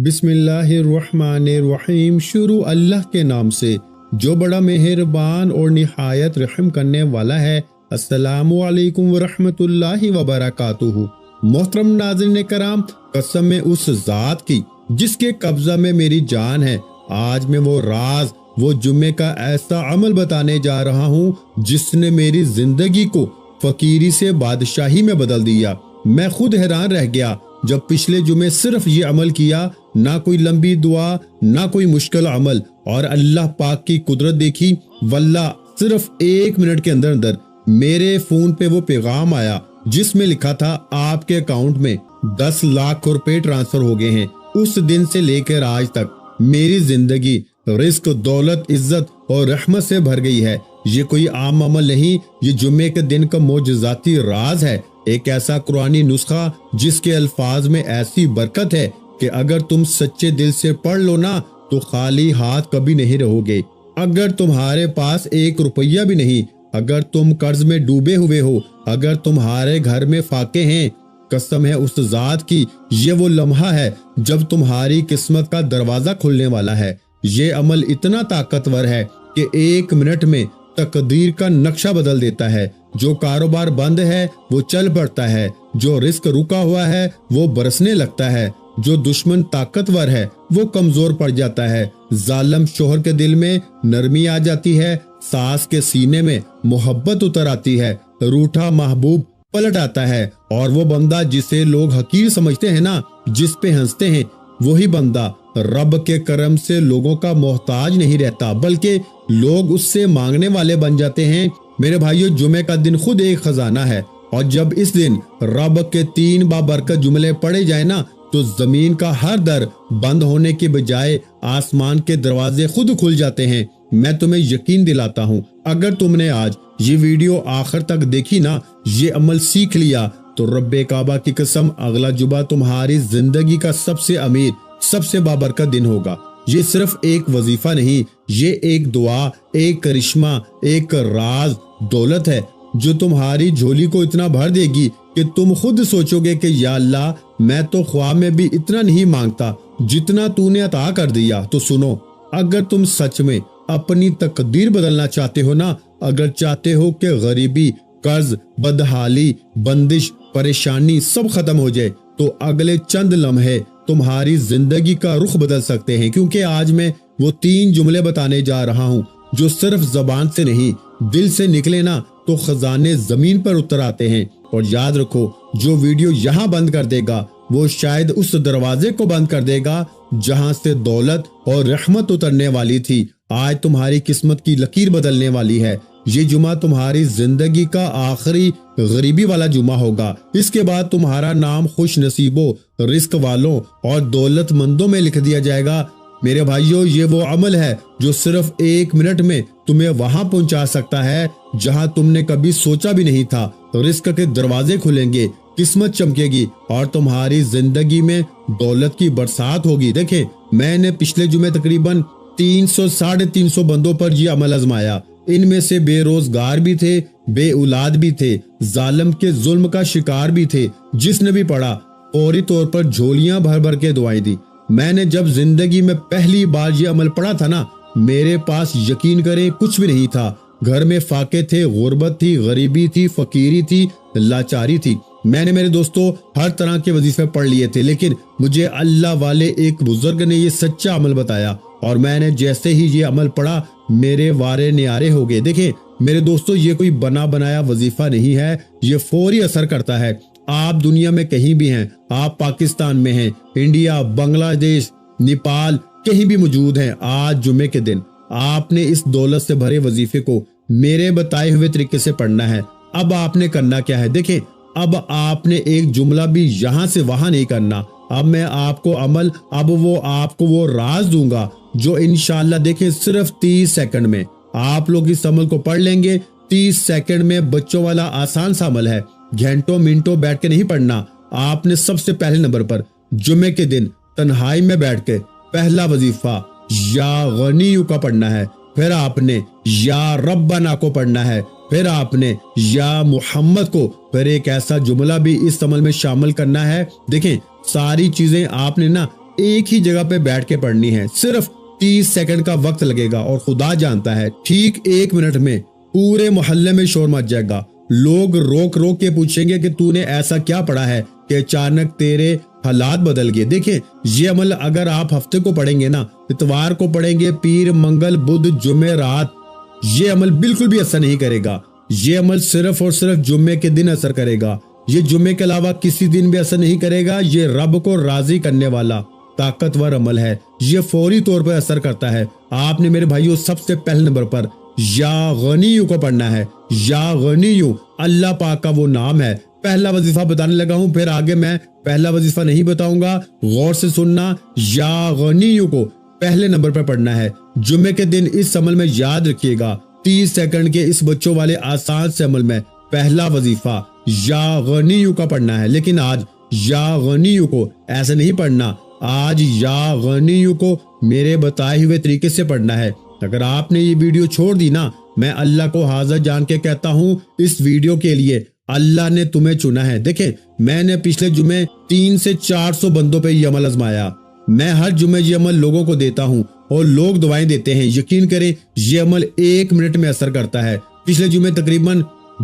بسم اللہ الرحمن الرحیم۔ شروع اللہ کے نام سے جو بڑا مہربان اور نہایت رحم کرنے والا ہے۔ السلام علیکم ورحمۃ اللہ وبرکاتہ۔ محترم ناظرین کرام، قسم ہے اس ذات کی جس کے قبضہ میں میری جان ہے، آج میں وہ راز، وہ جمعے کا ایسا عمل بتانے جا رہا ہوں جس نے میری زندگی کو فقیری سے بادشاہی میں بدل دیا۔ میں خود حیران رہ گیا جب پچھلے جمعے صرف یہ عمل کیا، نہ کوئی لمبی دعا، نہ کوئی مشکل عمل، اور اللہ پاک کی قدرت دیکھی۔ واللہ صرف 1 منٹ کے اندر میرے فون پہ وہ پیغام آیا جس میں لکھا تھا آپ کے اکاؤنٹ میں 10 لاکھ روپے ٹرانسفر ہو گئے ہیں۔ اس دن سے لے کر آج تک میری زندگی رزق، دولت، عزت اور رحمت سے بھر گئی ہے۔ یہ کوئی عام عمل نہیں، یہ جمعے کے دن کا معجزاتی راز ہے، ایک ایسا قرآنی نسخہ جس کے الفاظ میں ایسی برکت ہے کہ اگر تم سچے دل سے پڑھ لو نا تو خالی ہاتھ کبھی نہیں رہو گے۔ اگر تمہارے پاس 1 روپیہ بھی نہیں، اگر تم قرض میں ڈوبے ہوئے ہو، اگر تمہارے گھر میں فاقے ہیں، قسم ہے اس ذات کی یہ وہ لمحہ ہے جب تمہاری قسمت کا دروازہ کھلنے والا ہے۔ یہ عمل اتنا طاقتور ہے کہ 1 منٹ میں تقدیر کا نقشہ بدل دیتا ہے۔ جو کاروبار بند ہے وہ چل پڑتا ہے، جو رزق رکا ہوا ہے وہ برسنے لگتا ہے، جو دشمن طاقتور ہے وہ کمزور پڑ جاتا ہے، ظالم شوہر کے دل میں نرمی آ جاتی ہے، ساس کے سینے میں محبت اتر آتی ہے، روٹھا محبوب پلٹ آتا ہے، اور وہ بندہ جسے لوگ حقیر سمجھتے ہیں نا، جس پہ ہنستے ہیں، وہی بندہ رب کے کرم سے لوگوں کا محتاج نہیں رہتا بلکہ لوگ اس سے مانگنے والے بن جاتے ہیں۔ میرے بھائیو، جمعے کا دن خود ایک خزانہ ہے، اور جب اس دن رب کے 3 بابرکت جملے پڑھے جائیں نا تو زمین کا ہر در بند ہونے کے بجائے آسمان کے دروازے خود کھل جاتے ہیں۔ میں تمہیں یقین دلاتا ہوں، اگر تم نے آج یہ ویڈیو آخر تک دیکھی نا، یہ عمل سیکھ لیا تو رب کعبہ کی قسم اگلا جمعہ تمہاری زندگی کا سب سے امیر، سب سے بابرکت دن ہوگا۔ یہ صرف ایک وظیفہ نہیں، یہ ایک دعا، ایک کرشمہ، ایک راز دولت ہے جو تمہاری جھولی کو اتنا بھر دے گی کہ تم خود سوچو گے کہ یا اللہ، میں تو خواب میں بھی اتنا نہیں مانگتا جتنا تو نے عطا کر دیا۔ تو سنو، اگر تم سچ میں اپنی تقدیر بدلنا چاہتے ہو نا، اگر چاہتے ہو کہ غریبی، قرض، بدحالی، بندش، پریشانی سب ختم ہو جائے، تو اگلے چند لمحے تمہاری زندگی کا رخ بدل سکتے ہیں، کیونکہ آج میں وہ 3 جملے بتانے جا رہا ہوں جو صرف زبان سے نہیں، دل سے نکلے نا تو خزانے زمین پر اتر آتے ہیں۔ اور یاد رکھو، جو ویڈیو یہاں بند کر دے گا وہ شاید اس دروازے کو بند کر دے گا جہاں سے دولت اور رحمت اترنے والی تھی۔ آج تمہاری قسمت کی لکیر بدلنے والی ہے۔ یہ جمعہ تمہاری زندگی کا آخری غریبی والا جمعہ ہوگا۔ اس کے بعد تمہارا نام خوش نصیبوں، رزق والوں اور دولت مندوں میں لکھ دیا جائے گا۔ میرے بھائیوں، یہ وہ عمل ہے جو صرف 1 منٹ میں تمہیں وہاں پہنچا سکتا ہے جہاں تم نے کبھی سوچا بھی نہیں تھا۔ رزق کے دروازے کھلیں گے، قسمت چمکے گی، اور تمہاری زندگی میں دولت کی برسات ہوگی۔ دیکھیں، میں نے پچھلے جمعے تقریباً 300-350 بندوں پر یہ عمل آزمایا۔ ان میں سے بے روزگار بھی تھے، بے اولاد بھی تھے، ظالم کے ظلم کا شکار بھی تھے۔ جس نے بھی پڑھا فوری طور پر جھولیاں بھر بھر کے دعائیں دی۔ میں نے جب زندگی میں پہلی بار یہ عمل پڑھا تھا نا، میرے پاس یقین کریں کچھ بھی نہیں تھا۔ گھر میں فاقے تھے، غربت تھی، غریبی تھی، فقیری تھی، لاچاری تھی۔ میں نے، میرے دوستو، ہر طرح کے وظیفے پڑھ لیے تھے، لیکن مجھے اللہ والے ایک بزرگ نے یہ سچا عمل بتایا، اور میں نے جیسے ہی یہ عمل پڑھا میرے وارے نیارے ہو گئے۔ دیکھیں میرے دوستو، یہ کوئی بنا بنایا وظیفہ نہیں ہے، یہ فوری اثر کرتا ہے۔ آپ دنیا میں کہیں بھی ہیں، آپ پاکستان میں ہیں، انڈیا، بنگلہ دیش، نیپال، کہیں بھی موجود ہیں، آج جمعے کے دن آپ نے اس دولت سے بھرے وظیفے کو میرے بتائے ہوئے طریقے سے پڑھنا ہے۔ اب آپ نے کرنا کیا ہے؟ دیکھیں، اب آپ نے ایک جملہ بھی یہاں سے وہاں نہیں کرنا۔ اب میں آپ کو عمل، آپ کو وہ راز دوں گا جو انشاءاللہ، دیکھیں، صرف 30 سیکنڈ میں آپ لوگ اس عمل کو پڑھ لیں گے۔ 30 سیکنڈ میں بچوں والا آسان سا عمل ہے، گھنٹوں منٹوں بیٹھ کے نہیں پڑھنا۔ آپ نے سب سے پہلے نمبر پر جمعے کے دن تنہائی میں بیٹھ کے پہلا وظیفہ یا غنیو کا پڑھنا ہے، پھر آپ نے یا ربنا کو پڑھنا ہے، پھر آپ نے یا محمد کو، پھر ایک ایسا جملہ بھی اس عمل میں شامل کرنا ہے۔ دیکھیں، ساری چیزیں آپ نے نا ایک ہی جگہ پہ بیٹھ کے پڑھنی ہے، صرف 30 سیکنڈ کا وقت لگے گا اور خدا جانتا ہے ٹھیک 1 منٹ میں پورے محلے میں شور مچ جائے گا۔ لوگ روک روک کے پوچھیں گے کہ تو نے ایسا کیا پڑھا ہے کہ اچانک تیرے حالات بدل گئے۔ دیکھیں یہ عمل اگر آپ ہفتے کو پڑھیں گے نا، اتوار کو پڑھیں گے، پیر، منگل، بدھ، جمعہ، رات، یہ عمل بالکل بھی اثر نہیں کرے گا۔ یہ عمل صرف اور صرف جمعے کے دن اثر کرے گا۔ یہ جمعے کے علاوہ کسی دن بھی اثر نہیں کرے گا۔ یہ رب کو راضی کرنے والا طاقتور عمل ہے، یہ فوری طور پر اثر کرتا ہے۔ آپ نے میرے بھائیوں سب سے پہلے نمبر پر یا غنیو کو پڑھنا ہے۔ یا غنیو اللہ پاک کا وہ نام ہے۔ پہلا وظیفہ بتانے لگا ہوں، پھر آگے میں پہلا وظیفہ نہیں بتاؤں گا، غور سے سننا۔ یا غنیو کو پہلے نمبر پر پڑھنا ہے۔ جمعے کے دن اس عمل میں یاد رکھیے گا 30 سیکنڈ کے اس بچوں والے آسان سے عمل میں پہلا وظیفہ یا غنیو کا پڑھنا ہے۔ لیکن آج یا غنیو کو ایسے نہیں پڑھنا، آج یا غنیو کو میرے بتائے ہوئے طریقے سے پڑھنا ہے۔ اگر آپ نے یہ ویڈیو چھوڑ دی نا، میں اللہ کو حاضر جان کے کہتا ہوں اس ویڈیو کے لیے اللہ نے تمہیں چنا ہے۔ دیکھیں میں نے پچھلے جمعے 300 سے 400 بندوں پہ یہ عمل آزمایا۔ میں ہر جمعے یہ عمل لوگوں کو دیتا ہوں اور لوگ دعائیں دیتے ہیں۔ یقین کریں یہ عمل 1 منٹ میں اثر کرتا ہے۔ پچھلے جمعے تقریباً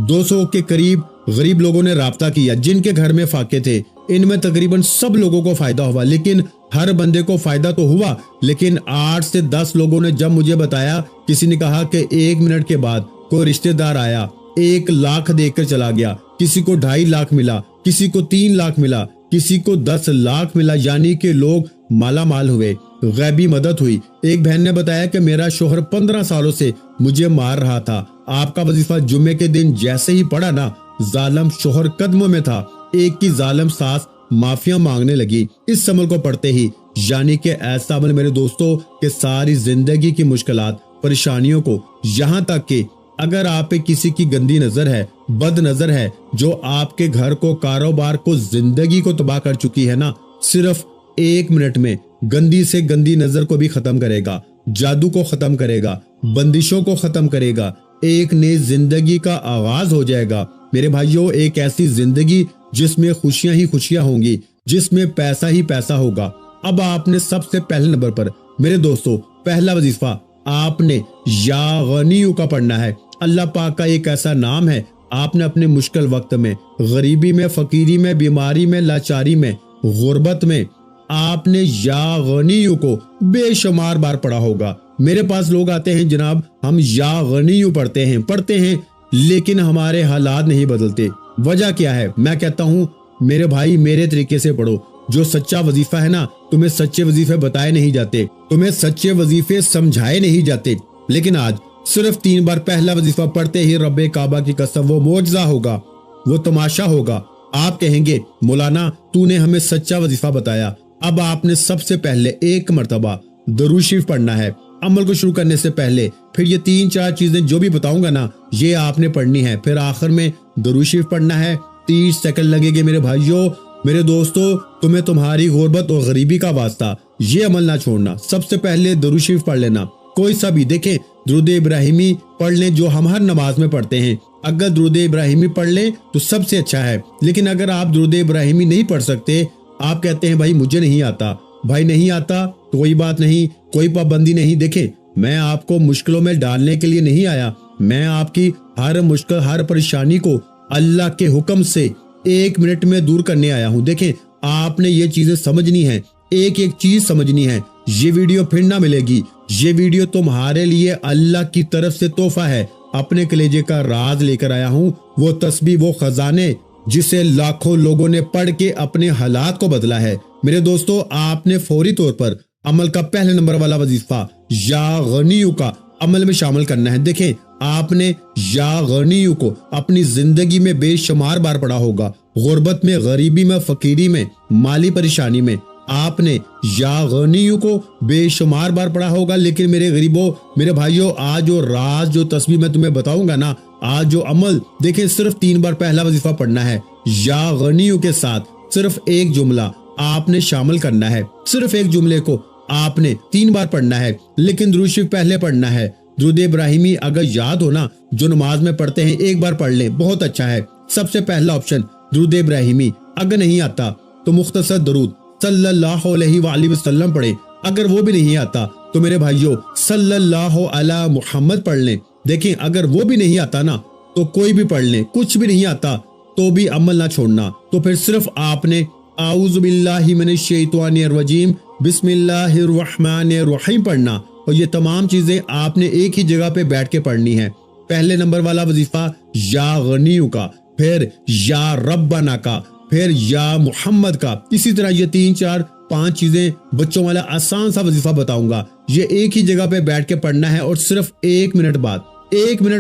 200 کے قریب غریب لوگوں نے رابطہ کیا جن کے گھر میں فاقے تھے۔ ان میں تقریباً سب لوگوں کو فائدہ ہوا، لیکن ہر بندے کو فائدہ تو ہوا، لیکن 8 سے 10 لوگوں نے جب مجھے بتایا، کسی نے کہا کہ 1 منٹ کے بعد کوئی رشتہ دار آیا 1 لاکھ دے کر چلا گیا، کسی کو 2.5 لاکھ ملا، کسی کو 3 لاکھ ملا، کسی کو 10 لاکھ ملا، یعنی کہ لوگ مالا مال ہوئے، غیبی مدد ہوئی۔ ایک بہن نے بتایا کہ میرا شوہر 15 سالوں سے مجھے مار رہا تھا، آپ کا وظیفہ جمعے کے دن جیسے ہی پڑھا نا، ظالم شوہر قدموں میں تھا، ایک کی ظالم ساس معافیاں مانگنے لگی اس عمل کو پڑھتے ہی۔ یعنی کہ ایسا عمل میرے دوستوں کہ ساری زندگی کی مشکلات، پریشانیوں کو، یہاں تک کہ اگر آپ پہ کسی کی گندی نظر ہے، بد نظر ہے، جو آپ کے گھر کو، کاروبار کو، زندگی کو تباہ کر چکی ہے نا، صرف 1 منٹ میں گندی سے گندی نظر کو بھی ختم کرے گا، جادو کو ختم کرے گا، بندشوں کو ختم کرے گا، ایک نئی زندگی کا آغاز ہو جائے گا۔ میرے بھائیوں ایک ایسی زندگی جس میں خوشیاں ہی خوشیاں ہوں گی، جس میں پیسہ ہی پیسہ ہوگا۔ اب آپ نے سب سے پہلے نمبر پر میرے دوستوں پہلا وظیفہ آپ نے یا غنیو کا پڑھنا ہے۔ اللہ پاک کا ایک ایسا نام ہے، آپ نے اپنے مشکل وقت میں، غریبی میں، فقیری میں، بیماری میں، لاچاری میں، غربت میں، آپ نے یا غنیو کو بے شمار بار پڑھا ہوگا۔ میرے پاس لوگ آتے ہیں جناب ہم یا غنیو پڑھتے ہیں لیکن ہمارے حالات نہیں بدلتے۔ وجہ کیا ہے؟ میں کہتا ہوں میرے بھائی میرے طریقے سے پڑھو۔ جو سچا وظیفہ ہے نا، تمہیں سچے وظیفے بتائے نہیں جاتے، تمہیں سچے وظیفے سمجھائے نہیں جاتے، لیکن آج صرف 3 بار پہلا وظیفہ پڑھتے ہی رب کعبہ کی قسم وہ معجزہ ہوگا، وہ تماشا ہوگا۔ آپ کہیں گے مولانا تو نے ہمیں سچا وظیفہ بتایا۔ اب آپ نے سب سے پہلے 1 مرتبہ درود شریف پڑھنا ہے۔ عمل کو شروع کرنے سے پہلے پھر یہ 3-4 چیزیں جو بھی بتاؤں گا نا، یہ آپ نے پڑھنی ہے۔ پھر آخر میں درود شریف پڑھنا ہے۔ 30 سیکنڈ لگے گے میرے بھائیوں۔ میرے دوستو تمہیں تمہاری غربت اور غریبی کا واسطہ، یہ عمل نہ چھوڑنا۔ سب سے پہلے درود شریف پڑھ لینا، کوئی سا بھی، دیکھیں درود ابراہیمی پڑھ لیں جو ہم ہر نماز میں پڑھتے ہیں۔ اگر درود ابراہیمی پڑھ لیں تو سب سے اچھا ہے، لیکن اگر آپ درود ابراہیمی نہیں پڑھ سکتے، آپ کہتے ہیں بھائی مجھے نہیں آتا، بھائی نہیں آتا تو کوئی بات نہیں، کوئی پابندی نہیں۔ دیکھیں میں آپ کو مشکلوں میں ڈالنے کے لیے نہیں آیا، میں آپ کی ہر مشکل، ہر پریشانی کو اللہ کے حکم سے 1 منٹ میں دور کرنے آیا ہوں۔ دیکھیں آپ نے یہ چیزیں سمجھنی ہیں، ایک ایک چیز سمجھنی ہے۔ یہ ویڈیو پھر نہ ملے گی، یہ ویڈیو تمہارے لیے اللہ کی طرف سے تحفہ ہے۔ اپنے کلیجے کا راز لے کر آیا ہوں، وہ تسبیح، وہ خزانے جسے لاکھوں لوگوں نے پڑھ کے اپنے حالات کو بدلا ہے۔ میرے دوستو آپ نے فوری طور پر عمل کا پہلے نمبر والا وظیفہ یا غنیو کا عمل میں شامل کرنا ہے۔ دیکھیں آپ نے یا غنیو کو اپنی زندگی میں بے شمار بار پڑھا ہوگا، غربت میں، غریبی میں، فقیری میں، مالی پریشانی میں، آپ نے یا غنیو کو بے شمار بار پڑھا ہوگا۔ لیکن میرے غریبوں، میرے بھائیوں، آج جو راز، جو تسبیح میں تمہیں بتاؤں گا نا، آج جو عمل، دیکھیں صرف 3 بار پہلا وظیفہ پڑھنا ہے۔ یا غنیو کے ساتھ صرف ایک جملہ آپ نے شامل کرنا ہے، صرف ایک جملے کو آپ نے 3 بار پڑھنا ہے، لیکن درود شریف پہلے پڑھنا ہے۔ درود ابراہیمی اگر یاد ہو نا، جو نماز میں پڑھتے ہیں 1 بار پڑھ لیں، بہت اچھا ہے۔ سب سے پہلا آپشن درود ابراہیمی، اگر نہیں آتا تو مختصر درود صلی اللہ علیہ وآلہ وسلم پڑھیں۔ اگر وہ بھی نہیں آتا تو میرے بھائیوں صلی اللہ علی محمد پڑھ لیں۔ دیکھیں اگر وہ بھی نہیں آتا نا تو کوئی بھی پڑھ لیں، کچھ بھی نہیں آتا تو بھی عمل نہ چھوڑنا۔ تو پھر صرف آپ نے اعوذ باللہ من الشیطان الرجیم بسم اللہ الرحمن الرحیم پڑھنا، اور یہ تمام چیزیں آپ نے ایک ہی جگہ پہ بیٹھ کے پڑھنی ہے۔ پہلے نمبر والا وظیفہ یا غنیو کا، پھر یا ربنا کا، پھر یا محمد کا۔ اسی طرح یہ 3 4 5 چیزیں بچوں والا آسان سا وظیفہ بتاؤں گا، یہ ایک ہی جگہ پہ بیٹھ کے پڑھنا ہے، اور صرف 1 منٹ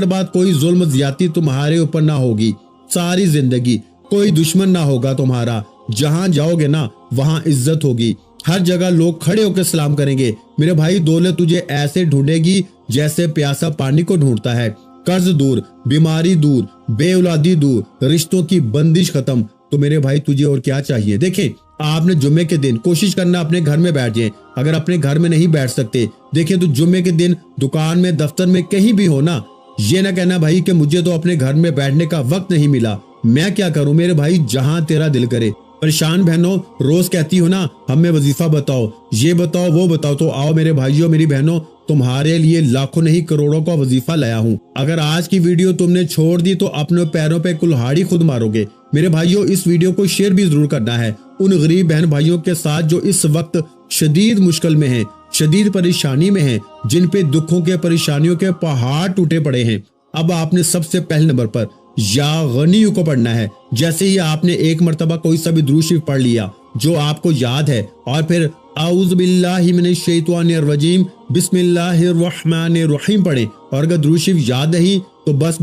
بعد کوئی ظلم زیادتی تمہارے اوپر نہ ہوگی۔ ساری زندگی کوئی دشمن نہ ہوگا تمہارا، جہاں جاؤ گے نا وہاں عزت ہوگی، ہر جگہ لوگ کھڑے ہو کے سلام کریں گے۔ میرے بھائی دولت تجھے ایسے ڈھونڈے گی جیسے پیاسا پانی کو ڈھونڈتا ہے۔ قرض دور، بیماری دور، بے اولادی دور، رشتوں کی بندش ختم۔ تو میرے بھائی تجھے اور کیا چاہیے؟ دیکھیں آپ نے جمعے کے دن کوشش کرنا اپنے گھر میں بیٹھ جائیں۔ اگر اپنے گھر میں نہیں بیٹھ سکتے دیکھیں تو جمعے کے دن دکان میں، دفتر میں، کہیں بھی ہو نا، یہ نہ کہنا بھائی کہ مجھے تو اپنے گھر میں بیٹھنے کا وقت نہیں ملا، میں کیا کروں؟ میرے بھائی جہاں تیرا دل کرے۔ پریشان بہنوں روز کہتی ہو نا ہمیں وظیفہ بتاؤ، یہ بتاؤ، وہ بتاؤ، تو آؤ میرے بھائیوں میری بہنوں تمہارے لیے لاکھوں نہیں کروڑوں کا وظیفہ لایا ہوں۔ اگر آج کی ویڈیو تم نے چھوڑ دی تو اپنے پیروں پہ کلہاڑی خود مارو گے۔ میرے بھائیوں اس ویڈیو کو شیئر بھی ضرور کرنا ہے ان غریب بہن بھائیوں کے ساتھ جو اس وقت شدید مشکل میں ہیں، شدید پریشانی میں ہیں، جن پہ دکھوں کے، پریشانیوں کے پہاڑ ٹوٹے پڑے ہیں۔ اب آپ نے سب سے پہلے نمبر پر یا غنیو کو پڑھنا ہے۔ جیسے ہی آپ نے ایک مرتبہ کوئی سا بھی درود شریف پڑھ لیا جو آپ کو یاد ہے، اور پھر اعوذ باللہ من الشیطان الرجیم بسم اللہ الرحمن الرحیم پڑھیں، اور اگر درود شریف یاد نہیں تو بس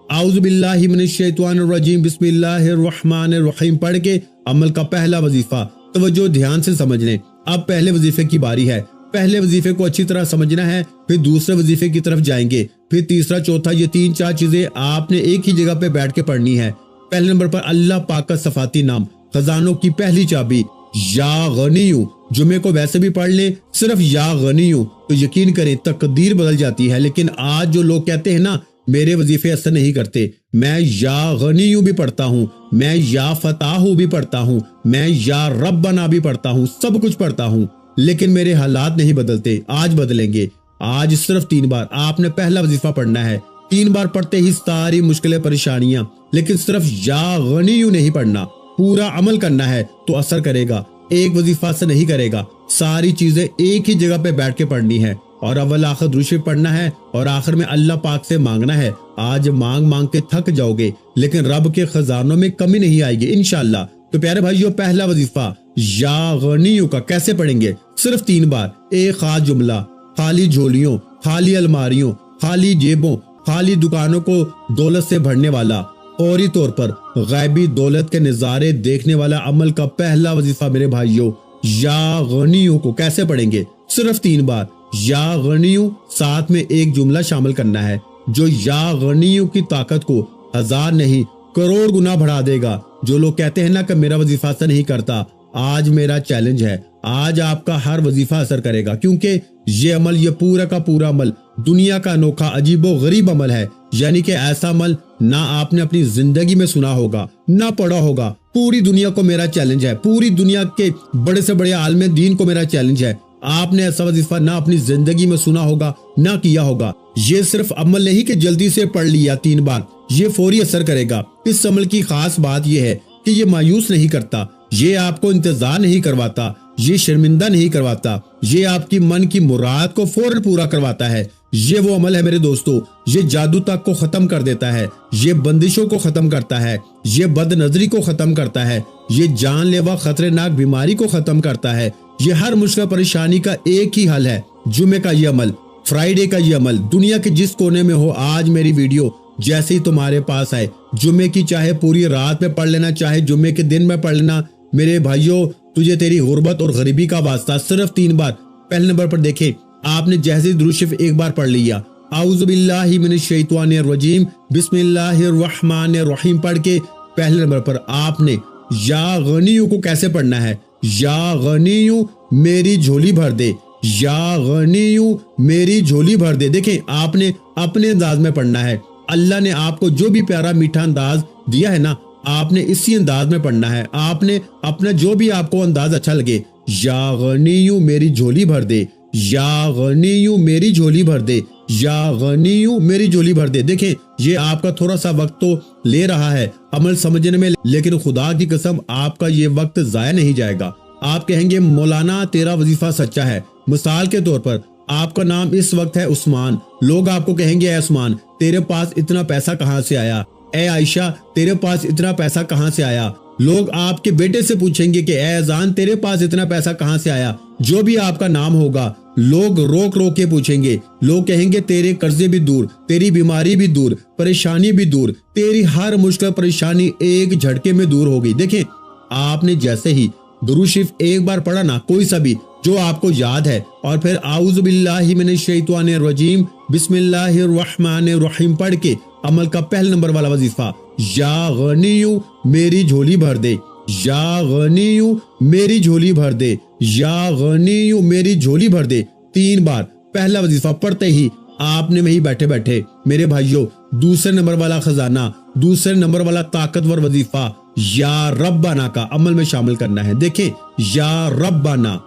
اعوذ باللہ من الشیطان الرجیم بسم اللہ الرحمن الرحیم پڑھ کے عمل کا پہلا وظیفہ توجہ دھیان سے سمجھ لیں۔ اب پہلے وظیفے کی باری ہے، پہلے وظیفے کو اچھی طرح سمجھنا ہے، پھر دوسرے وظیفے کی طرف جائیں گے، پھر تیسرا، چوتھا، یہ 3 4 چیزیں آپ نے ایک ہی جگہ پہ بیٹھ کے پڑھنی ہے۔ پہلے نمبر پر اللہ پاک کا صفاتی نام، خزانوں کی پہلی چابی یا غنیو۔ جمعے کو ویسے بھی پڑھ لیں صرف یا غنیو تو یقین کریں تقدیر بدل جاتی ہے۔ لیکن آج جو لوگ کہتے ہیں نا میرے وظیفے اثر نہیں کرتے، میں یا غنیو بھی پڑھتا ہوں، میں یا فتاحو بھی پڑھتا ہوں، میں یا ربنا بھی پڑھتا ہوں، سب کچھ پڑھتا ہوں، لیکن میرے حالات نہیں بدلتے۔ آج بدلیں گے۔ آج صرف 3 بار آپ نے پہلا وظیفہ پڑھنا ہے۔ 3 بار پڑھتے ہی ساری مشکلیں، پریشانیاں، لیکن صرف یا غنیو نہیں پڑھنا، پورا عمل کرنا ہے تو اثر کرے گا۔ ایک وظیفہ اثر نہیں کرے گا، ساری چیزیں ایک ہی جگہ پہ بیٹھ کے پڑھنی ہے، اور اول آخر درود شریف پڑھنا ہے، اور آخر میں اللہ پاک سے مانگنا ہے۔ آج مانگ کے تھک جاؤ گے لیکن رب کے خزانوں میں کمی نہیں آئے گی انشاءاللہ۔ تو پیارے بھائیو پہلا وظیفہ یا غنیو کا کیسے پڑھیں گے؟ صرف 3 بار، ایک خاص جملہ، خالی جھولیوں، خالی الماریوں، خالی جیبوں، خالی دکانوں کو دولت سے بھرنے والا، فوری طور پر غیبی دولت کے نظارے دیکھنے والا عمل کا پہلا وظیفہ میرے بھائیوں یا غنیو کو کیسے پڑھیں گے؟ صرف 3 بار یا غنیو، ساتھ میں ایک جملہ شامل کرنا ہے جو یا غنیو کی طاقت کو 1000 نہیں کروڑ گنا بڑھا دے گا۔ جو لوگ کہتے ہیں نا کہ میرا وظیفہ اثر نہیں کرتا، آج میرا چیلنج ہے، آج آپ کا ہر وظیفہ اثر کرے گا، کیونکہ یہ عمل، یہ پورا کا پورا عمل دنیا کا انوکھا عجیب و غریب عمل ہے، یعنی کہ ایسا عمل نہ آپ نے اپنی زندگی میں سنا ہوگا، نہ پڑھا ہوگا۔ پوری دنیا کو میرا چیلنج ہے، پوری دنیا کے بڑے سے بڑے عالم دین کو میرا چیلنج ہے، آپ نے ایسا وظیفہ نہ اپنی زندگی میں سنا ہوگا، نہ کیا ہوگا۔ یہ صرف عمل نہیں کہ جلدی سے پڑھ لیا 3 بار، یہ فوری اثر کرے گا۔ اس عمل کی خاص بات یہ ہے کہ یہ مایوس نہیں کرتا، یہ آپ کو انتظار نہیں کرواتا، یہ شرمندہ نہیں کرواتا، یہ آپ کی من کی مراد کو فوراً پورا کرواتا ہے۔ یہ وہ عمل ہے میرے دوستو، یہ جادو تک کو ختم کر دیتا ہے، یہ بندشوں کو ختم کرتا ہے، یہ بد نظری کو ختم کرتا ہے، یہ جان لیوا خطرناک بیماری کو ختم کرتا ہے۔ یہ ہر مشکل پریشانی کا ایک ہی حل ہے، جمعے کا یہ عمل، فرائیڈے کا یہ عمل۔ دنیا کے جس کونے میں ہو، آج میری ویڈیو جیسے ہی تمہارے پاس آئے، جمعے کی چاہے پوری رات میں پڑھ لینا، چاہے جمعے کے دن میں پڑھ لینا۔ میرے بھائیوں تجھے تیری غربت اور غریبی کا واسطہ، صرف 3 بار۔ پہلے نمبر پر دیکھیں آپ نے جیسے درود شریف ایک بار پڑھ لیا، اعوذ باللہ من الشیطان الرجیم بسم اللہ الرحمن الرحیم پڑھ کے پہلے نمبر پر آپ نے یا غنیو کو کیسے پڑھنا ہے؟ یا غنیو میری جھولی بھر دے، یا غنیو میری جھولی بھر دے۔ دیکھیں آپ نے اپنے انداز میں پڑھنا ہے، اللہ نے آپ کو جو بھی پیارا میٹھا انداز دیا ہے نا آپ نے اسی انداز میں پڑھنا ہے. آپ نے اپنا جو بھی آپ کو انداز اچھا لگے, یا غنیو میری جھولی بھر دے, یا غنیو میری جھولی بھر دے, یا غنیو میری جھولی بھر دے. دیکھیں یہ آپ کا تھوڑا سا وقت تو لے رہا ہے عمل سمجھنے میں, لیکن خدا کی قسم آپ کا یہ وقت ضائع نہیں جائے گا. آپ کہیں گے مولانا تیرا وظیفہ سچا ہے. مثال کے طور پر آپ کا نام اس وقت ہے عثمان, لوگ آپ کو کہیں گے اے عثمان تیرے پاس اتنا پیسہ کہاں سے آیا, اے عائشہ تیرے پاس اتنا پیسہ کہاں سے آیا. لوگ آپ کے بیٹے سے پوچھیں گے کہ اے اذان تیرے پاس اتنا پیسہ کہاں سے آیا. جو بھی آپ کا نام ہوگا لوگ روک روک کے پوچھیں گے. لوگ کہیں گے تیرے قرضے بھی دور, تیری بیماری بھی دور, پریشانی بھی دور, تیری ہر مشکل پریشانی ایک جھٹکے میں دور ہو گئی. دیکھیں آپ نے جیسے ہی درود شریف ایک بار پڑھا نا, کوئی سا بھی جو آپ کو یاد ہے, اور پھر اعوذ باللہ من الشیطان الرجیم بسم اللہ الرحمن الرحیم پڑھ کے عمل کا پہل نمبر والا وظیفہ, یا غنیو میری جھولی بھر دے, یا غنیو میری جھولی بھر دے, یا غنیو میری جھولی بھر دے, 3 بار پہلا وظیفہ پڑھتے ہی آپ نے وہیں بیٹھے بیٹھے میرے بھائیوں دوسرے نمبر والا خزانہ, دوسرے نمبر والا طاقتور وظیفہ یا ربنا کا عمل میں شامل کرنا ہے. دیکھیں یا ربنا,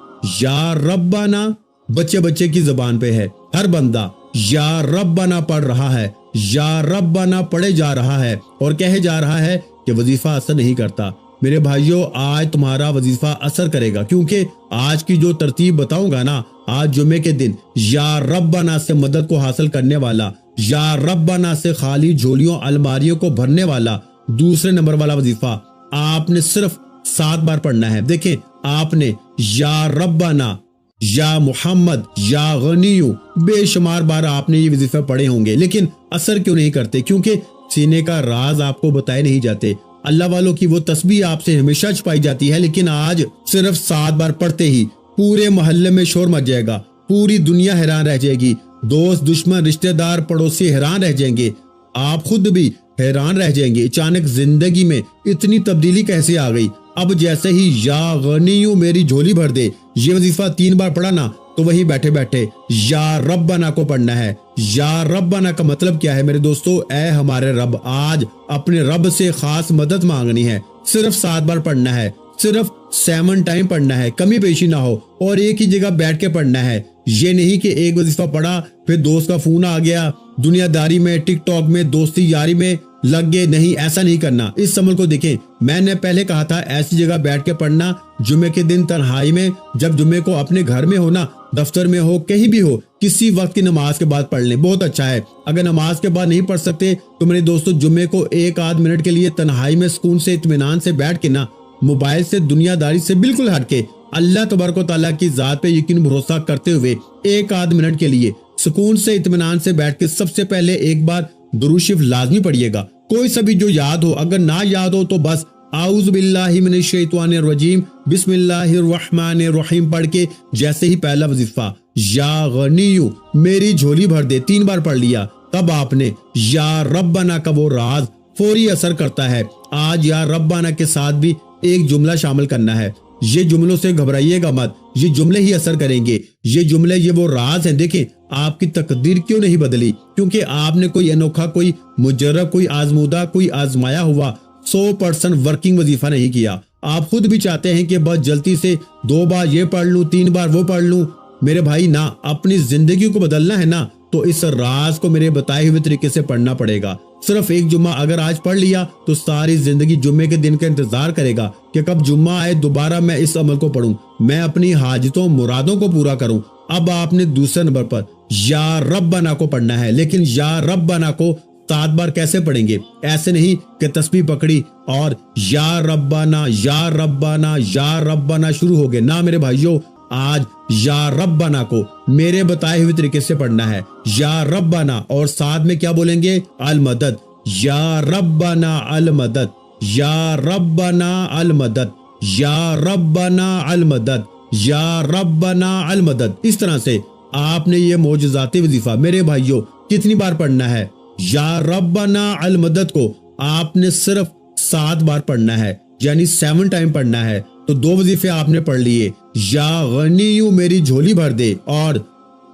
یا ربنا بچے بچے کی زبان پہ ہے, ہر بندہ یا ربنا پڑھ رہا ہے, یا ربنا پڑھے جا رہا ہے اور کہے جا رہا ہے کہ وظیفہ اثر نہیں کرتا. میرے بھائیوں آج تمہارا وظیفہ اثر کرے گا, کیونکہ آج کی جو ترتیب بتاؤں گا نا, آج جمعے کے دن یا ربنا سے مدد کو حاصل کرنے والا, یا ربنا سے خالی جھولیوں الماریوں کو بھرنے والا دوسرے نمبر والا وظیفہ آپ نے صرف 7 بار پڑھنا ہے. دیکھیں آپ نے یا ربنا, یا محمد, یا غنیو بے شمار بار آپ نے یہ وظیفہ پڑھے ہوں گے, لیکن اثر کیوں نہیں کرتے؟ کیونکہ سینے کا راز آپ کو بتائے نہیں جاتے. اللہ والوں کی وہ تسبیح آپ سے ہمیشہ چھپائی جاتی ہے, لیکن آج صرف 7 بار پڑھتے ہی پورے محلے میں شور مچ جائے گا, پوری دنیا حیران رہ جائے گی, دوست دشمن رشتہ دار پڑوسی حیران رہ جائیں گے, آپ خود بھی حیران رہ جائیں گے اچانک زندگی میں اتنی تبدیلی کیسے آ گئی. اب جیسے ہی یا غنیو میری جھولی بھر دے یہ وظیفہ 3 بار پڑھا نا, تو وہی بیٹھے بیٹھے یا ربنا کو پڑھنا ہے. یا ربنا کا مطلب کیا ہے میرے دوستو؟ اے ہمارے رب, آج اپنے رب سے خاص مدد مانگنی ہے. صرف 7 بار پڑھنا ہے, صرف 7 ٹائم پڑھنا ہے, کمی بیشی نہ ہو, اور ایک ہی جگہ بیٹھ کے پڑھنا ہے. یہ نہیں کہ ایک وظیفہ پڑھا پھر دوست کا فون آ گیا, دنیا داری میں ٹک ٹاک میں دوستی یاری میں لگ گئے. نہیں, ایسا نہیں کرنا. اس عمل کو دیکھیں, میں نے پہلے کہا تھا ایسی جگہ بیٹھ کے پڑھنا جمعے کے دن تنہائی میں, جب جمعے کو اپنے گھر میں ہو نا, دفتر میں ہو, کہیں بھی ہو, کسی وقت کی نماز کے بعد پڑھ لیں, بہت اچھا ہے. اگر نماز کے بعد نہیں پڑھ سکتے تو میرے دوستو جمعے کو 1 آدھ منٹ کے لیے تنہائی میں سکون سے اطمینان سے بیٹھ کے نا, موبائل سے دنیا داری سے بالکل ہٹ کے اللہ تبارک و تعالیٰ کی ذات پہ یقین بھروسہ کرتے ہوئے 1 آدھ منٹ کے لیے سکون سے اطمینان سے بیٹھ کے سب سے پہلے ایک بار درود شریف لازمی پڑھیے گا, کوئی سا بھی جو یاد ہو. اگر نہ یاد ہو تو بس اعوذ باللہ من الشیطان الرجیم بسم اللہ الرحمن الرحیم پڑھ کے جیسے ہی پہلا وظیفہ یا غنیو میری جھولی بھر دے 3 بار پڑھ لیا, تب آپ نے یا ربنا کا وہ راز فوری اثر کرتا ہے. آج یا ربنا کے ساتھ بھی ایک جملہ شامل کرنا ہے. یہ جملوں سے گھبرائیے گا مت, یہ جملے ہی اثر کریں گے. یہ جملے یہ وہ راز ہیں. دیکھیں آپ کی تقدیر کیوں نہیں بدلی, کیونکہ آپ نے کوئی انوکھا, کوئی مجرب, کوئی آزمودہ, کوئی آزمایا ہوا 100% ورکنگ وظیفہ نہیں کیا. آپ خود بھی چاہتے ہیں کہ بس جلدی سے 2 بار یہ پڑھ لوں, 3 بار وہ پڑھ لوں. میرے بھائی نہ, اپنی زندگی کو بدلنا ہے نا, تو اس راز کو میرے بتائے ہوئے طریقے سے پڑھنا پڑے گا. صرف ایک جمعہ اگر آج پڑھ لیا تو ساری زندگی جمعے کے دن کا انتظار کرے گا کہ کب جمعہ آئے دوبارہ میں اس عمل کو پڑھوں, میں اپنی حاجتوں مرادوں کو پورا کروں. اب آپ نے دوسرے نمبر پر یا ربنا کو پڑھنا ہے, لیکن یا ربنا کو 7 بار کیسے پڑھیں گے؟ ایسے نہیں کہ تسبیح پکڑی اور یا ربنا یا ربنا یا ربنا شروع ہو گئے. نہ میرے بھائیوں, آج یا ربنا کو میرے بتائے ہوئے طریقے سے پڑھنا ہے. یا ربنا اور ساتھ میں کیا بولیں گے؟ المدد. یا ربنا المدد, یا ربنا المدد, یا ربنا المدد, یا ربنا المدد. اس طرح سے آپ نے یہ معجزاتی وظیفہ میرے بھائیوں کتنی بار پڑھنا ہے؟ یا ربنا المدد کو آپ نے صرف 7 بار پڑھنا ہے, یعنی 7 ٹائم پڑھنا ہے. تو 2 وظیفے آپ نے پڑھ لیے, یا غنیو میری جھولی بھر دے اور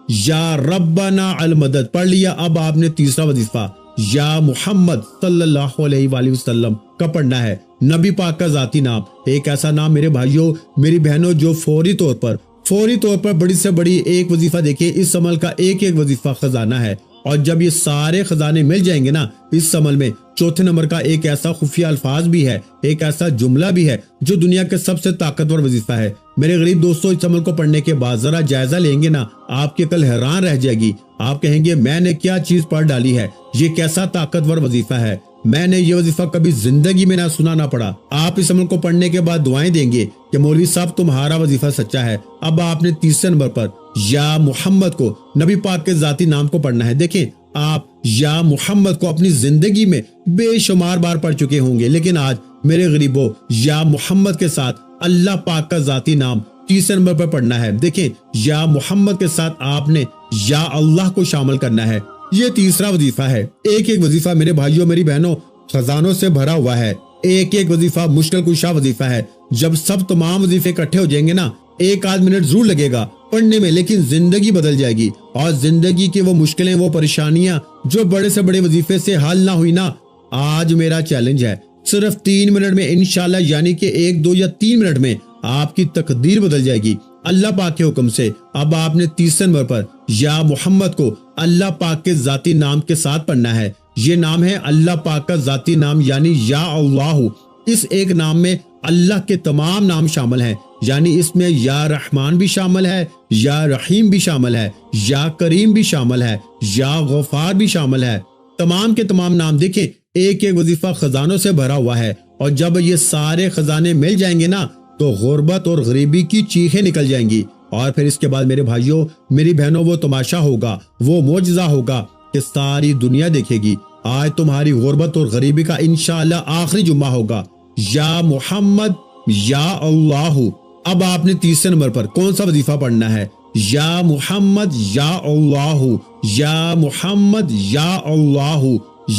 یا ربنا المدد پڑھ لیا. اب آپ نے تیسرا وظیفہ یا محمد صلی اللہ علیہ وآلہ وسلم کا پڑھنا ہے، نبی پاک کا ذاتی نام، ایک ایسا نام میرے بھائیوں میری بہنوں جو فوری طور پر بڑی سے بڑی ایک وظیفہ، دیکھیں اس عمل کا ایک ایک وظیفہ خزانہ ہے، اور جب یہ سارے خزانے مل جائیں گے نا اس عمل میں، چوتھے نمبر کا ایک ایسا خفیہ الفاظ بھی ہے، ایک ایسا جملہ بھی ہے جو دنیا کے سب سے طاقتور وظیفہ ہے۔ میرے غریب دوستوں، اس عمل کو پڑھنے کے بعد ذرا جائزہ لیں گے نا، آپ کی عقل حیران رہ جائے گی، آپ کہیں گے میں نے کیا چیز پڑھ ڈالی ہے، یہ کیسا طاقتور وظیفہ ہے، میں نے یہ وظیفہ کبھی زندگی میں نہ سنا نہ پڑھا۔ آپ اس عمل کو پڑھنے کے بعد دعائیں دیں گے کہ مولوی صاحب تمہارا وظیفہ سچا ہے۔ اب آپ نے تیسرے نمبر پر یا محمد کو، نبی پاک کے ذاتی نام کو پڑھنا ہے۔ دیکھیں آپ یا محمد کو اپنی زندگی میں بے شمار بار پڑھ چکے ہوں گے، لیکن آج میرے غریبوں یا محمد کے ساتھ اللہ پاک کا ذاتی نام تیسرے نمبر پر پڑھنا ہے۔ دیکھیں یا محمد کے ساتھ آپ نے یا اللہ کو شامل کرنا ہے، یہ تیسرا وظیفہ ہے۔ ایک ایک وظیفہ میرے بھائیوں میری بہنوں خزانوں سے بھرا ہوا ہے، ایک ایک وظیفہ مشکل کشا وظیفہ ہے۔ جب سب تمام وظیفے اکٹھے ہو جائیں گے نا، ایک آدھ منٹ ضرور لگے گا پڑھنے میں، لیکن زندگی بدل جائے گی، اور زندگی کی وہ مشکلیں، وہ پریشانیاں جو بڑے سے بڑے وظیفے سے حل نہ ہوئی نا، آج میرا چیلنج ہے صرف 3 منٹ میں انشاءاللہ، یعنی کہ 1 2 یا 3 منٹ میں آپ کی تقدیر بدل جائے گی اللہ پاک کے حکم سے۔ اب آپ نے تیسرے نمبر پر یا محمد کو اللہ پاک کے ذاتی نام کے ساتھ پڑھنا ہے۔ یہ نام ہے اللہ پاک کا ذاتی نام، یعنی یا اللہ۔ اس ایک نام میں اللہ کے تمام نام شامل ہیں، یعنی اس میں یا رحمان بھی شامل ہے، یا رحیم بھی شامل ہے، یا کریم بھی شامل ہے، یا غفار بھی شامل ہے۔ تمام کے تمام نام دیکھیں، ایک ایک وظیفہ خزانوں سے بھرا ہوا ہے، اور جب یہ سارے خزانے مل جائیں گے نا تو غربت اور غریبی کی چیخیں نکل جائیں گی، اور پھر اس کے بعد میرے بھائیوں میری بہنوں وہ تماشا ہوگا، وہ معجزہ ہوگا کہ ساری دنیا دیکھے گی۔ آج تمہاری غربت اور غریبی کا انشاءاللہ آخری جمعہ ہوگا۔ یا محمد یا اللہ۔ اب آپ نے تیسرے نمبر پر کون سا وظیفہ پڑھنا ہے؟ یا محمد یا اللہ، یا محمد یا اللہ،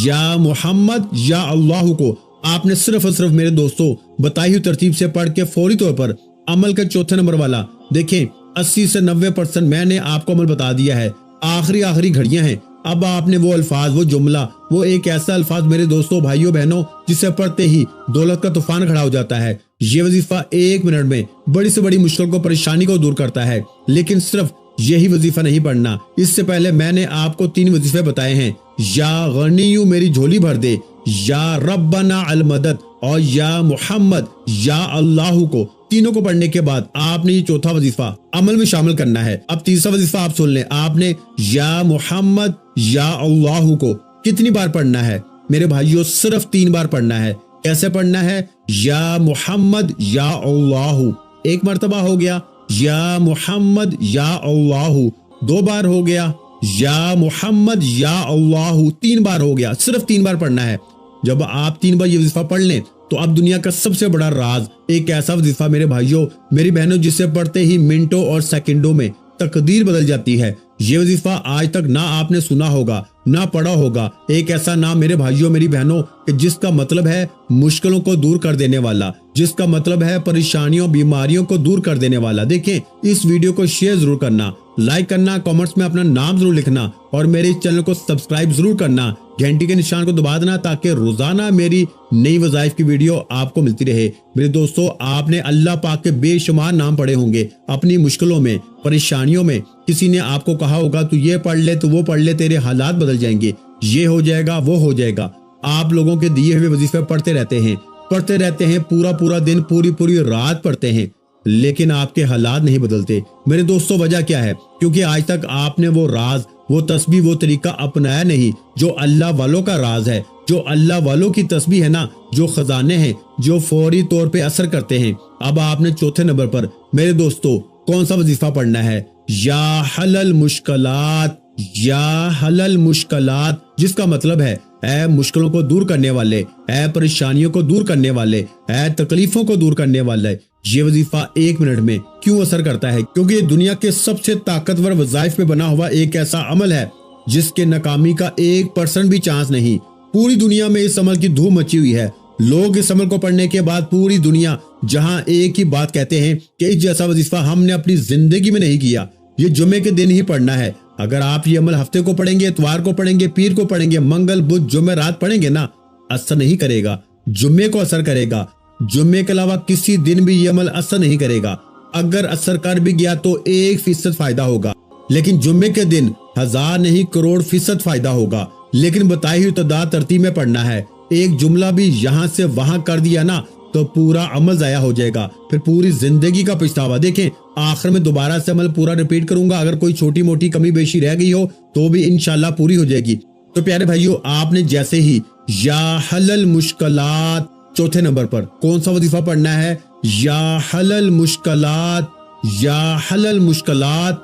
یا محمد یا اللہ کو آپ نے صرف اور صرف میرے دوستوں بتائی ہوئی ترتیب سے پڑھ کے فوری طور پر عمل کا چوتھے نمبر والا، دیکھیں 80 سے 90% میں نے آپ کو عمل بتا دیا ہے، آخری گھڑیاں ہیں۔ اب آپ نے وہ الفاظ، وہ جملہ، وہ ایک ایسا الفاظ میرے دوستوں بھائیوں بہنوں جسے پڑھتے ہی دولت کا طوفان کھڑا ہو جاتا ہے۔ یہ وظیفہ 1 منٹ میں بڑی سے بڑی مشکل کو، پریشانی کو دور کرتا ہے۔ لیکن صرف یہی وظیفہ نہیں پڑھنا، اس سے پہلے میں نے آپ کو 3 وظیفے بتائے ہیں، یا غنیو میری جھولی بھر دے، یا ربنا المدد، اور یا محمد یا اللہ کو، تینوں کو پڑھنے کے بعد آپ نے یہ چوتھا وظیفہ عمل میں شامل کرنا ہے۔ اب تیسرا وظیفہ آپ سن لیں، آپ نے یا محمد یا اللہ کو کتنی بار پڑھنا ہے میرے بھائیوں؟ صرف 3 بار پڑھنا ہے۔ کیسے پڑھنا ہے؟ یا محمد یا اللہ 1 مرتبہ ہو گیا، یا محمد یا اللہ 2 بار ہو گیا، یا محمد یا اللہ 3 بار ہو گیا، صرف 3 بار پڑھنا ہے۔ جب آپ 3 بار یہ وظیفہ پڑھ لیں تو اب دنیا کا سب سے بڑا راز، ایک ایسا وظیفہ میرے بھائیوں میری بہنوں جسے پڑھتے ہی منٹوں اور سیکنڈوں میں تقدیر بدل جاتی ہے۔ یہ وظیفہ آج تک نہ آپ نے سنا ہوگا نہ پڑھا ہوگا، ایک ایسا نام میرے بھائیوں میری بہنوں کہ جس کا مطلب ہے مشکلوں کو دور کر دینے والا، جس کا مطلب ہے پریشانیوں بیماریوں کو دور کر دینے والا۔ دیکھیں اس ویڈیو کو شیئر ضرور کرنا، لائک کرنا، کامنٹس میں اپنا نام ضرور لکھنا، اور میرے اس چینل کو سبسکرائب ضرور کرنا، گھنٹی کے نشان کو دبا دینا تاکہ روزانہ میری نئی وظائف کی ویڈیو آپ کو ملتی رہے۔ میرے دوستو آپ نے اللہ پاک کے بے شمار نام پڑھے ہوں گے اپنی مشکلوں میں، پریشانیوں میں، کسی نے آپ کو کہا ہوگا تو یہ پڑھ لے تو وہ پڑھ لے، تیرے حالات بدل جائیں گے، یہ ہو جائے گا وہ ہو جائے گا۔ آپ لوگوں کے دیے ہوئے وظیفے پڑھتے رہتے ہیں، پورا دن پوری رات پڑھتے ہیں، لیکن آپ کے حالات نہیں بدلتے۔ میرے دوستو وجہ کیا ہے؟ کیونکہ آج تک آپ نے وہ راز، وہ تسبیح، وہ طریقہ اپنایا نہیں جو اللہ والوں کا راز ہے، جو اللہ والوں کی تسبیح ہے نا، جو خزانے ہیں، جو فوری طور پہ اثر کرتے ہیں۔ اب آپ نے چوتھے نمبر پر میرے دوستو کون سا وظیفہ پڑھنا ہے؟ یا حل المشکلات، یا حل المشکلات، جس کا مطلب ہے اے مشکلوں کو دور کرنے والے، اے پریشانیوں کو دور کرنے والے، اے تکلیفوں کو دور کرنے والے۔ یہ وظیفہ 1 منٹ میں کیوں اثر کرتا ہے؟ کیونکہ یہ دنیا کے سب سے طاقتور وظائف میں بنا ہوا ایک ایسا عمل ہے جس کے ناکامی کا 1% بھی چانس نہیں۔ پوری دنیا میں اس عمل کی دھوم مچی ہوئی ہے، لوگ اس عمل کو پڑھنے کے بعد پوری دنیا جہاں ایک ہی بات کہتے ہیں کہ اس جیسا وظیفہ ہم نے اپنی زندگی میں نہیں کیا، یہ جمعے کے دن ہی پڑھنا ہے۔ اگر آپ یہ عمل ہفتے کو پڑھیں گے، اتوار کو پڑھیں گے، پیر کو پڑھیں گے، منگل بدھ جمعہ رات پڑھیں گے نا، اثر نہیں کرے گا۔ جمعے کو اثر کرے گا، جمعے کے علاوہ کسی دن بھی یہ عمل اثر نہیں کرے گا۔ اگر اثر کر بھی گیا تو 1% فائدہ ہوگا، لیکن جمعے کے دن 1000 نہیں کروڑ فیصد فائدہ ہوگا۔ لیکن بتائی ہوئی تعداد ترتیب میں پڑھنا ہے۔ ایک جملہ بھی یہاں سے وہاں کر دیا نا تو پورا عمل ضائع ہو جائے گا، پھر پوری زندگی کا پچھتاوا۔ دیکھیں آخر میں دوبارہ سے عمل پورا ریپیٹ کروں گا، اگر کوئی چھوٹی موٹی کمی بیشی رہ گئی ہو تو بھی انشاءاللہ پوری ہو جائے گی۔ تو پیارے بھائیو، آپ نے جیسے ہی یا حل المشکلات چوتھے نمبر پر کون سا وظیفہ پڑھنا ہے؟ یا حل المشکلات، یا حل المشکلات،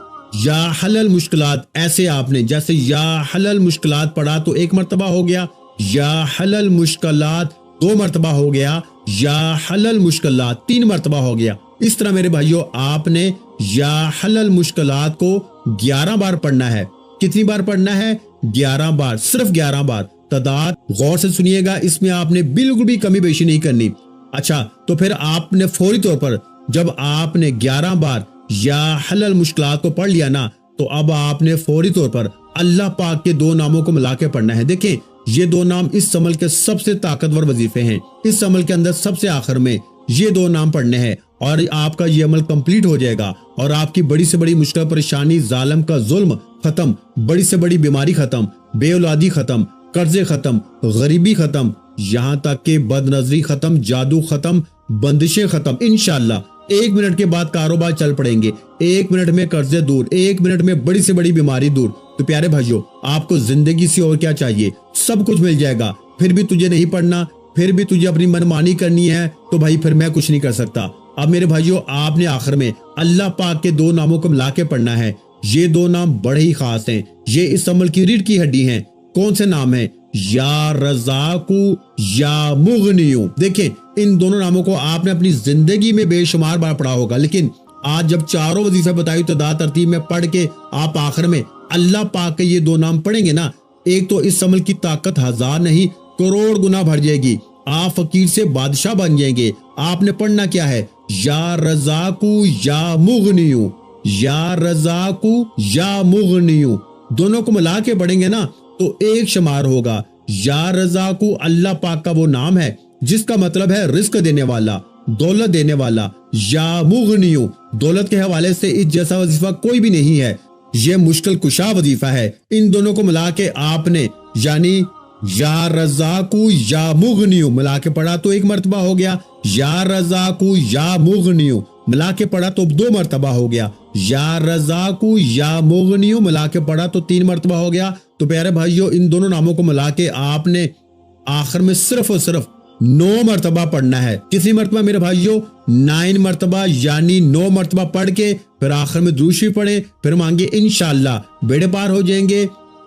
یا حل المشکلات، ایسے آپ نے جیسے یا حل المشکلات پڑھا تو 1 مرتبہ ہو گیا، یا حل المشکلات 2 مرتبہ ہو گیا، یا حل المشکلات 3 مرتبہ ہو گیا۔ اس طرح میرے بھائیو آپ نے یا حل المشکلات کو 11 بار پڑھنا ہے۔ کتنی بار پڑھنا ہے؟ 11 بار، صرف 11 بار۔ تعداد غور سے سنیے گا، اس میں آپ نے بالکل بھی کمی بیشی نہیں کرنی۔ اچھا، تو پھر آپ نے فوری طور پر جب آپ نے 11 بار یا حل المشکلات کو پڑھ لیا نا، تو اب آپ نے فوری طور پر اللہ پاک کے 2 ناموں کو ملا کے پڑھنا ہے۔ دیکھیں یہ 2 نام اس عمل کے سب سے طاقتور وظیفے ہیں۔ اس عمل کے اندر سب سے آخر میں یہ 2 نام پڑھنے ہیں اور آپ کا یہ عمل کمپلیٹ ہو جائے گا، اور آپ کی بڑی سے بڑی مشکل پریشانی، ظالم کا ظلم ختم، بڑی سے بڑی بیماری ختم، بے اولادی ختم، قرضے ختم، غریبی ختم، یہاں تک کہ بد نظری ختم، جادو ختم، بندشیں ختم۔ انشاءاللہ 1 منٹ کے بعد کاروبار چل پڑیں گے، 1 منٹ میں قرضے دور، 1 منٹ میں بڑی سے بڑی بیماری دور۔ تو پیارے بھائیوں، آپ کو زندگی سے اور کیا چاہیے؟ سب کچھ مل جائے گا۔ پھر بھی تجھے نہیں پڑھنا، پھر بھی تجھے اپنی منمانی کرنی ہے، تو بھائی پھر میں کچھ نہیں کر سکتا۔ اب میرے بھائیوں، آپ نے آخر میں اللہ پاک کے 2 ناموں کو ملا کے پڑھنا ہے۔ یہ 2 نام بڑے ہی خاص ہیں، یہ اس عمل کی ریڑھ کی ہڈی ہیں۔ کون سے نام ہیں؟ یا رزاقو، یا مغنیو۔ دیکھیں ان دونوں ناموں کو آپ نے اپنی زندگی میں بے شمار بار پڑھا ہوگا، لیکن آج جب چاروں وظیفے بتائی تعداد ترتیب میں پڑھ کے آپ آخر میں اللہ پاک کے یہ 2 نام پڑھیں گے نا، ایک تو اس عمل کی طاقت 1000 نہیں کروڑ گنا بڑھ جائے گی، آپ فقیر سے بادشاہ بن جائیں گے۔ آپ نے پڑھنا کیا ہے؟ یا رزاقو یا مغنیو، یا رزاقو یا مغنیو، دونوں کو ملا کے پڑھیں گے نا تو ایک شمار ہوگا۔ یا رزاقو اللہ پاک کا وہ نام ہے جس کا مطلب ہے رزق دینے والا، دولت دینے والا۔ یا مغنیو، دولت کے حوالے سے اس جیسا وظیفہ کوئی بھی نہیں ہے، یہ مشکل کشا وظیفہ ہے۔ ان دونوں کو ملا کے آپ نے یعنی یا رزاقو یا مغنیو ملا کے پڑھا تو 1 مرتبہ ہو گیا، یا رزاقو یا مغنیو ملا کے پڑھا تو 2 مرتبہ ہو گیا، یا رزاقو یا مغنیو ملا کے پڑھا تو 3 مرتبہ ہو گیا۔ تو پیارے بھائیوں، ان دونوں ناموں کو ملا کے آپ نے آخر میں صرف اور صرف 9 مرتبہ پڑھنا ہے۔ کتنی مرتبہ میرے بھائیوں؟ 9 مرتبہ، یعنی 9 مرتبہ پڑھ کے پھر آخر میں درود شریف پڑھیں، پھر مانگے، انشاءاللہ بیڑے پار ہو جائیں گے۔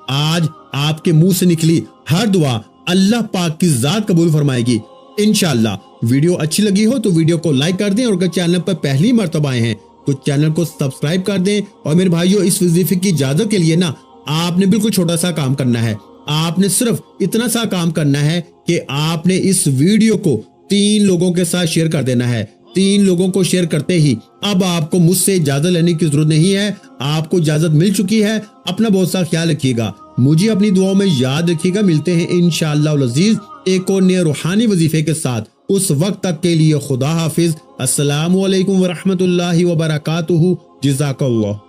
آج آپ کے منہ سے نکلی ہر دعا اللہ پاک کی ذات قبول فرمائے گی انشاءاللہ۔ ویڈیو اچھی لگی ہو تو ویڈیو کو لائک کر دیں، اور اگر چینل پر پہلی مرتبہ آئے ہیں تو چینل کو سبسکرائب کر دیں۔ اور میرے بھائیوں، اس وظیفے کی اجازت کے لیے نا آپ نے بالکل چھوٹا سا کام کرنا ہے۔ آپ نے صرف اتنا سا کام کرنا ہے کہ آپ نے اس ویڈیو کو 3 لوگوں کے ساتھ شیئر کر دینا ہے۔ 3 لوگوں کو شیئر کرتے ہی اب آپ کو مجھ سے اجازت لینے کی ضرورت نہیں ہے، آپ کو اجازت مل چکی ہے۔ اپنا بہت سا خیال رکھیے گا، مجھے اپنی دعاؤں میں یاد رکھیے گا۔ ملتے ہیں انشاءاللہ العزیز ایک اور نئے روحانی وظیفے کے ساتھ۔ اس وقت تک کے لیے خدا حافظ۔ السلام علیکم ورحمۃ اللہ وبرکاتہ۔ جزاک اللہ۔